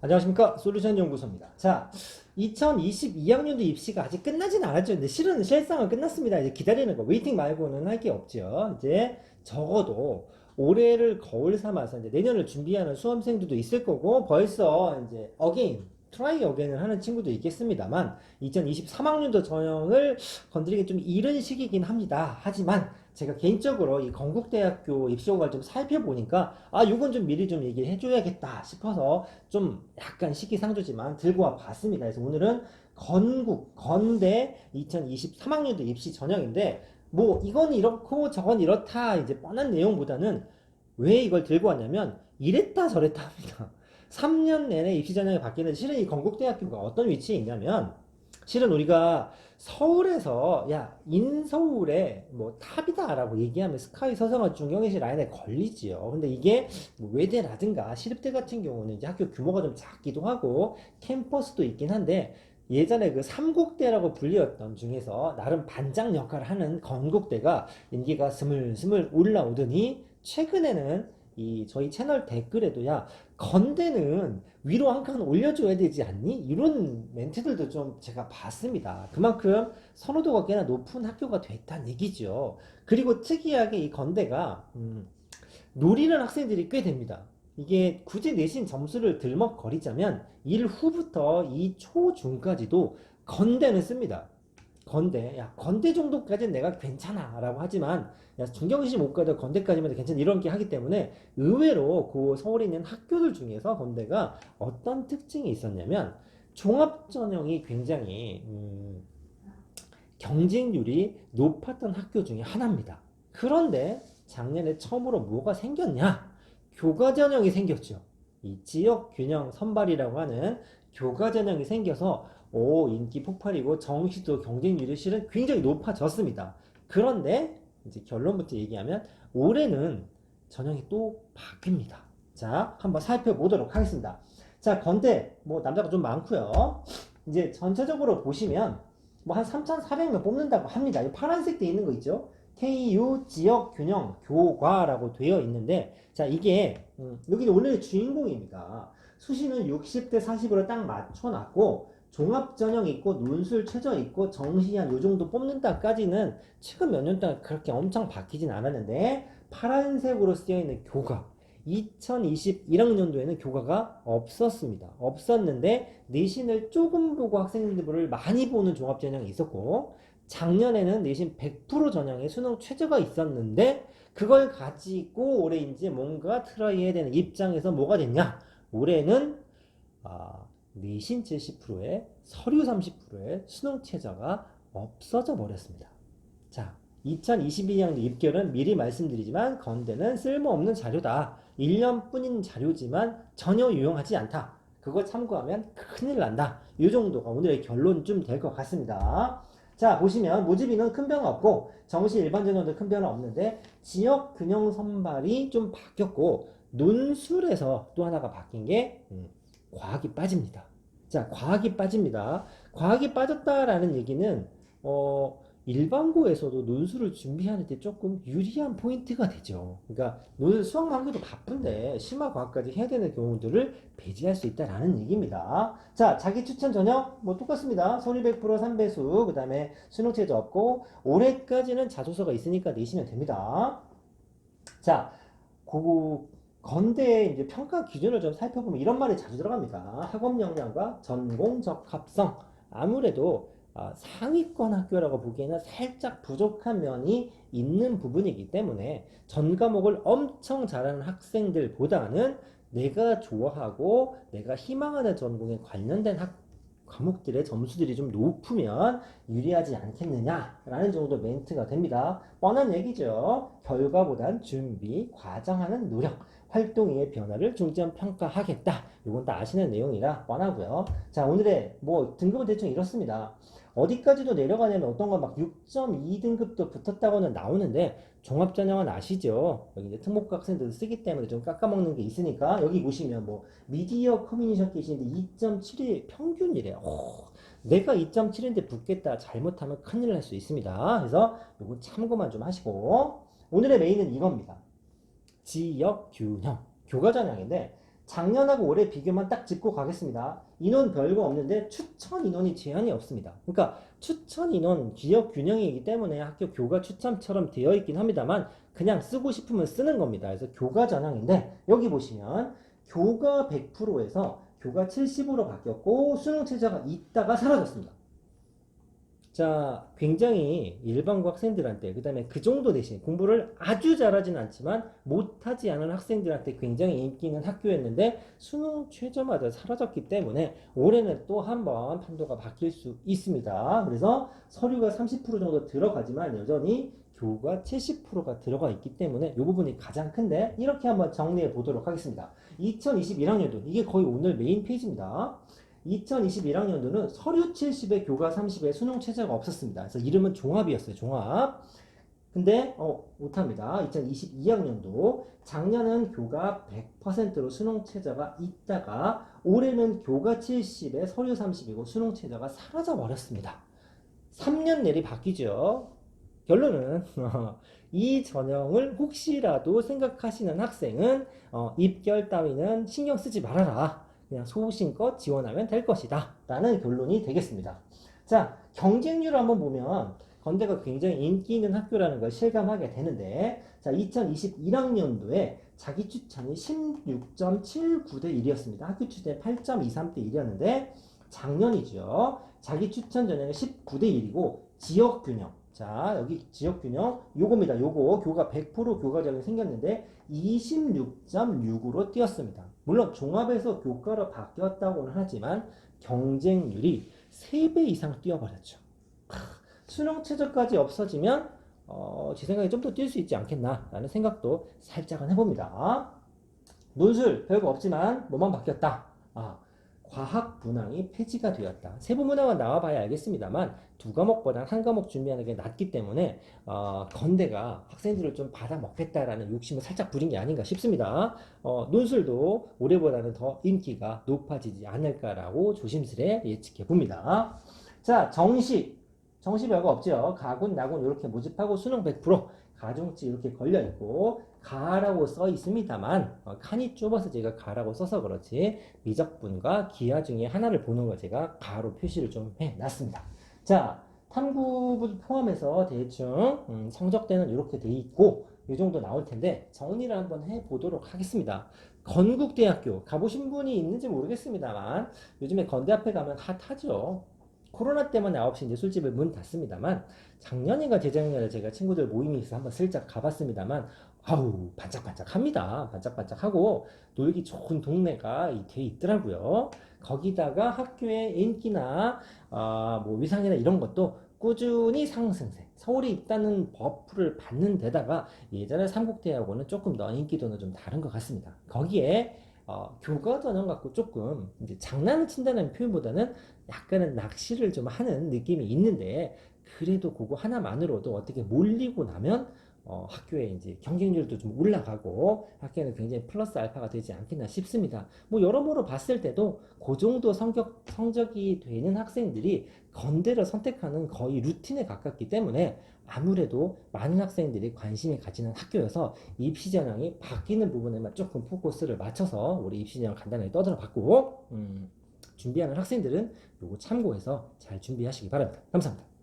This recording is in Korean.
안녕하십니까, 솔루션 연구소입니다. 자, 2022학년도 입시가 아직 끝나진 않았죠. 근데 실은 실상은 끝났습니다. 이제 기다리는 거, 웨이팅 말고는 할 게 없죠. 이제 적어도 올해를 거울 삼아서 이제 내년을 준비하는 수험생들도 있을 거고, 벌써 이제 어게인, 트라이 어게인을 하는 친구도 있겠습니다만, 2023학년도 전형을 건드리기 좀 이른 시기긴 합니다. 하지만 제가 개인적으로 이 건국대학교 입시호가를 좀 살펴보니까 이건 좀 미리 좀 얘기를 해줘야겠다 싶어서 좀 약간 시기상조지만 들고 와 봤습니다. 그래서 오늘은 건대 2023학년도 입시 전형인데 뭐 이건 이렇고 저건 이렇다 이제 뻔한 내용보다는 왜 이걸 들고 왔냐면 이랬다 저랬다 합니다. 3년 내내 입시 전형이 바뀌는데 실은 이 건국대학교가 어떤 위치에 있냐면 실은 우리가 서울에서 야 인서울에 뭐 탑이다라고 얘기하면 스카이 서성한 중경외시 라인에 걸리지요. 근데 이게 뭐 외대라든가 시립대 같은 경우는 이제 학교 규모가 좀 작기도 하고 캠퍼스도 있긴 한데 예전에 그 삼국대라고 불리웠던 중에서 나름 반장 역할을 하는 건국대가 인기가 스물스물 올라오더니 최근에는 이 저희 채널 댓글에도 야 건대는 위로 한 칸 올려줘야 되지 않니? 이런 멘트들도 좀 제가 봤습니다. 그만큼 선호도가 꽤나 높은 학교가 됐다는 얘기죠. 그리고 특이하게 이 건대가 노리는 학생들이 꽤 됩니다. 이게 굳이 내신 점수를 들먹거리자면 1후부터 2초 중까지도 건대는 씁니다. 건대, 야 건대 정도까지는 내가 괜찮아 라고 하지만 야 중경시 못 가도 건대까지만 괜찮아 이런 게 하기 때문에 의외로 그 서울에 있는 학교들 중에서 건대가 어떤 특징이 있었냐면 종합전형이 굉장히 경쟁률이 높았던 학교 중에 하나입니다. 그런데 작년에 처음으로 뭐가 생겼냐? 교과전형이 생겼죠. 이 지역균형 선발이라고 하는 교과전형이 생겨서 인기 폭발이고 정시도 경쟁률이 실은 굉장히 높아졌습니다. 그런데 이제 결론부터 얘기하면 올해는 전형이 또 바뀝니다. 자, 한번 살펴보도록 하겠습니다. 자, 건대 뭐 남자가 좀 많고요. 이제 전체적으로 보시면 뭐 한 3,400명 뽑는다고 합니다. 이 파란색 돼 있는 거 있죠? KU 지역균형 교과라고 되어 있는데 자 이게 여기 오늘의 주인공입니다. 수시는 60대 40으로 딱 맞춰놨고 종합전형 있고 논술 최저 있고 정시한 요 정도 뽑는다까지는 최근 몇 년 동안 그렇게 엄청 바뀌진 않았는데 파란색으로 쓰여있는 교과 2021학년도에는 교과가 없었습니다. 없었는데 내신을 조금 보고 학생들을 많이 보는 종합전형이 있었고 작년에는 내신 100% 전형에 수능 최저가 있었는데 그걸 가지고 올해 이제 뭔가 트라이 해야 되는 입장에서 뭐가 됐냐? 올해는 내신 70%에 서류 30%에 수능 최저가 없어져 버렸습니다. 자, 2022학년 입결은 미리 말씀드리지만 건대는 쓸모없는 자료다. 1년뿐인 자료지만 전혀 유용하지 않다. 그거 참고하면 큰일 난다. 이 정도가 오늘의 결론쯤 될 것 같습니다. 자, 보시면 모집인은 큰 변화 없고 정시 일반 전형도 큰 변화 없는데 지역 균형 선발이 좀 바뀌었고 논술에서 또 하나가 바뀐 게 과학이 빠집니다. 자, 과학이 빠집니다. 과학이 빠졌다라는 얘기는 일반고에서도 논술을 준비하는데 조금 유리한 포인트가 되죠. 그러니까 수학 만기도 바쁜데 심화과학까지 해야 되는 경우들을 배제할 수 있다라는 얘기입니다. 자, 자기 추천 전형 뭐 똑같습니다. 서류 100% 3배수, 그 다음에 수능 최저 없고 올해까지는 자소서가 있으니까 내시면 됩니다. 자, 건대의 이제 평가 기준을 좀 살펴보면 이런 말이 자주 들어갑니다. 학업 역량과 전공 적합성. 아무래도 상위권 학교라고 보기에는 살짝 부족한 면이 있는 부분이기 때문에 전 과목을 엄청 잘하는 학생들보다는 내가 좋아하고 내가 희망하는 전공에 관련된 과목들의 점수들이 좀 높으면 유리하지 않겠느냐라는 정도 멘트가 됩니다. 뻔한 얘기죠. 결과보단 준비, 과정하는 노력, 활동의 변화를 중점 평가하겠다. 이건 다 아시는 내용이라 뻔하고요. 자, 오늘의 뭐 등급은 대충 이렇습니다. 어디까지도 내려가냐면 어떤 건 막 6.2등급도 붙었다고는 나오는데 종합전형은 아시죠? 여기 이제 특목고 학생들 쓰기 때문에 좀 깎아먹는 게 있으니까 여기 보시면 뭐 미디어 커뮤니케이션인데 2.7이 평균이래요. 내가 2.7인데 붙겠다 잘못하면 큰일 날 수 있습니다. 그래서 이거 참고만 좀 하시고 오늘의 메인은 이겁니다. 지역균형 교과전형인데 작년하고 올해 비교만 딱 짚고 가겠습니다. 인원 별거 없는데 추천 인원이 제한이 없습니다. 그러니까 추천 인원 지역 균형이기 때문에 학교 교과 추첨처럼 되어 있긴 합니다만 그냥 쓰고 싶으면 쓰는 겁니다. 그래서 교과 전형인데 여기 보시면 교과 100%에서 교과 70으로 바뀌었고 수능 최저가 있다가 사라졌습니다. 자, 굉장히 일반고 학생들한테, 그 다음에 그 정도 대신 공부를 아주 잘하진 않지만 못하지 않은 학생들한테 굉장히 인기 있는 학교였는데 수능 최저마다 사라졌기 때문에 올해는 또 한 번 판도가 바뀔 수 있습니다. 그래서 서류가 30% 정도 들어가지만 여전히 교과 70%가 들어가 있기 때문에 이 부분이 가장 큰데 이렇게 한번 정리해 보도록 하겠습니다. 2021학년도, 이게 거의 오늘 메인 페이지입니다. 2021학년도는 서류 70에 교과 30에 수능 최저가 없었습니다. 그래서 이름은 종합이었어요. 종합. 근데 못합니다. 2022학년도 작년은 교과 100%로 수능 최저가 있다가 올해는 교과 70에 서류 30이고 수능 최저가 사라져 버렸습니다. 3년 내리 바뀌죠. 결론은 이 전형을 혹시라도 생각하시는 학생은 입결 따위는 신경 쓰지 말아라. 그냥 소신껏 지원하면 될 것이다 라는 결론이 되겠습니다. 자, 경쟁률을 한번 보면 건대가 굉장히 인기 있는 학교라는 걸 실감하게 되는데, 자, 2021학년도에 자기 추천이 16.79대 1이었습니다. 학교 추천이 8.23대 1이었는데 작년이죠. 자기 추천 전형이 19대 1이고 지역 균형. 자, 여기 지역 균형 요겁니다. 요거 교과 100% 교과 전형이 생겼는데 26.6으로 뛰었습니다. 물론 종합에서 교과로 바뀌었다고는 하지만 경쟁률이 3배 이상 뛰어버렸죠. 수능 최저까지 없어지면 제 생각에 좀 더 뛸 수 있지 않겠나 라는 생각도 살짝은 해봅니다. 논술 별거 없지만 뭐만 바뀌었다. 과학 문항이 폐지가 되었다. 세부 문항은 나와봐야 알겠습니다만 두 과목보다 한 과목 준비하는 게 낫기 때문에 건대가 학생들을 좀 받아먹겠다라는 욕심을 살짝 부린 게 아닌가 싶습니다. 논술도 올해보다는 더 인기가 높아지지 않을까라고 조심스레 예측해 봅니다. 자, 정시 별거 없죠. 가군, 나군 이렇게 모집하고 수능 100%, 가중치 이렇게 걸려있고 가라고 써 있습니다만 칸이 좁아서 제가 가라고 써서 그렇지 미적분과 기하 중에 하나를 보는 거 제가 가로 표시를 좀 해놨습니다. 자, 탐구부 포함해서 대충 성적대는 이렇게 돼 있고 이 정도 나올 텐데 정리를 한번 해보도록 하겠습니다. 건국대학교 가보신 분이 있는지 모르겠습니다만 요즘에 건대 앞에 가면 핫하죠. 코로나 때문에 9시 이제 술집을 문 닫습니다만 작년인가 재작년에 제가 친구들 모임이 있어서 한번 슬쩍 가봤습니다만 아우 반짝반짝합니다. 반짝반짝하고 놀기 좋은 동네가 돼 있더라고요. 거기다가 학교의 인기나 뭐 위상이나 이런 것도 꾸준히 상승세. 서울이 있다는 버프를 받는 데다가 예전에 삼국대하고는 조금 더 인기도는 좀 다른 것 같습니다. 거기에 교과 전형 갖고 조금 이제 장난을 친다는 표현보다는 약간은 낚시를 좀 하는 느낌이 있는데 그래도 그거 하나만으로도 어떻게 몰리고 나면 학교에 이제 경쟁률도 좀 올라가고 학교에는 굉장히 플러스 알파가 되지 않겠나 싶습니다. 뭐 여러모로 봤을 때도 그 정도 성적이 되는 학생들이 건대를 선택하는 거의 루틴에 가깝기 때문에 아무래도 많은 학생들이 관심이 가지는 학교여서 입시 전형이 바뀌는 부분에만 조금 포커스를 맞춰서 우리 입시 전형 간단하게 떠들어 봤고 준비하는 학생들은 요거 참고해서 잘 준비하시기 바랍니다. 감사합니다.